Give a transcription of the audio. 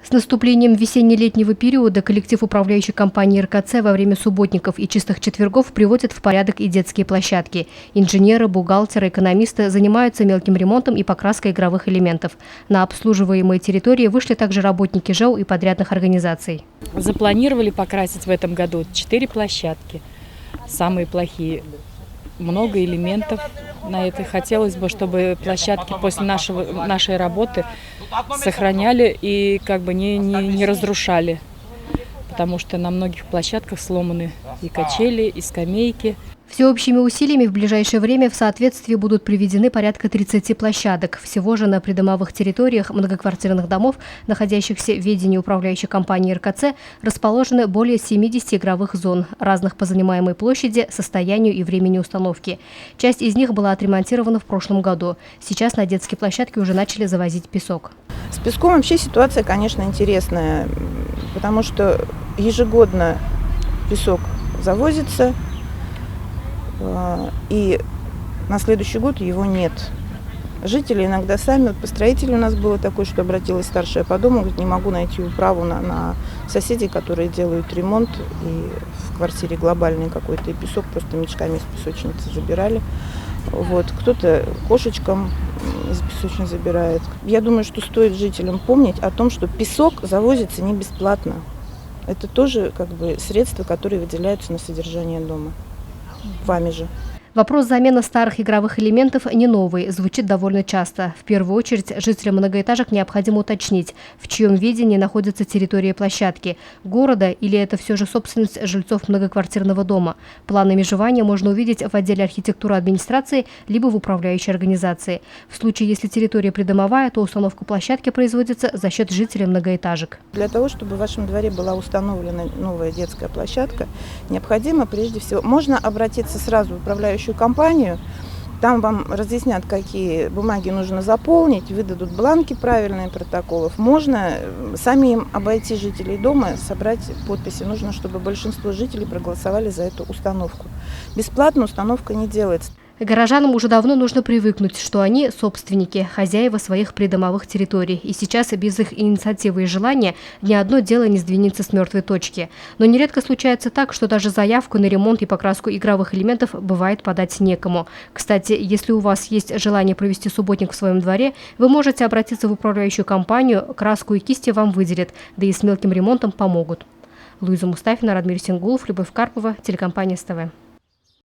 С наступлением весенне-летнего периода коллектив управляющей компании РКЦ во время субботников и чистых четвергов приводит в порядок и детские площадки. Инженеры, бухгалтеры, экономисты занимаются мелким ремонтом и покраской игровых элементов. На обслуживаемые территории вышли также работники ЖЭУ и подрядных организаций. Запланировали покрасить в этом году 4 площадки. Самые плохие. Много элементов на это. Хотелось бы, чтобы площадки после нашей работы сохраняли и не разрушали. Потому что на многих площадках сломаны и качели, и скамейки. Всеобщими усилиями в ближайшее время в соответствии будут приведены порядка 30 площадок. Всего же на придомовых территориях многоквартирных домов, находящихся в ведении управляющей компании РКЦ, расположены более 70 игровых зон, разных по занимаемой площади, состоянию и времени установки. Часть из них была отремонтирована в прошлом году. Сейчас на детские площадки уже начали завозить песок. С песком вообще ситуация, конечно, интересная, потому что ежегодно песок завозится, и на следующий год его нет. Жители иногда сами, построители у нас было такое, что обратилась старшая по дому, говорит, не могу найти управу на соседей, которые делают ремонт, и в квартире глобальный какой-то, и песок просто мешками из песочницы забирали. Вот, кто-то кошечкам из песочницы забирает. Я думаю, что стоит жителям помнить о том, что песок завозится не бесплатно. Это тоже средства, которые выделяются на содержание дома. Вами же. Вопрос замены старых игровых элементов не новый, звучит довольно часто. В первую очередь жителям многоэтажек необходимо уточнить, в чьем ведении находится территория площадки, города или это все же собственность жильцов многоквартирного дома. Планы межевания можно увидеть в отделе архитектуры администрации либо в управляющей организации. В случае, если территория придомовая, то установка площадки производится за счет жителей многоэтажек. Для того, чтобы в вашем дворе была установлена новая детская площадка, необходимо прежде всего, можно обратиться сразу в управляющую компанию, там вам разъяснят, какие бумаги нужно заполнить, выдадут бланки правильные протоколов. Можно самим обойти жителей дома, собрать подписи. Нужно, чтобы большинство жителей проголосовали за эту установку. Бесплатно установка не делается. Горожанам уже давно нужно привыкнуть, что они собственники, хозяева своих придомовых территорий. И сейчас без их инициативы и желания ни одно дело не сдвинется с мертвой точки. Но нередко случается так, что даже заявку на ремонт и покраску игровых элементов бывает подать некому. Кстати, если у вас есть желание провести субботник в своем дворе, вы можете обратиться в управляющую компанию, краску и кисти вам выделят, да и с мелким ремонтом помогут. Луиза Мустафина, Радмир Сингулов, Любовь Карпова, телекомпания СТВ.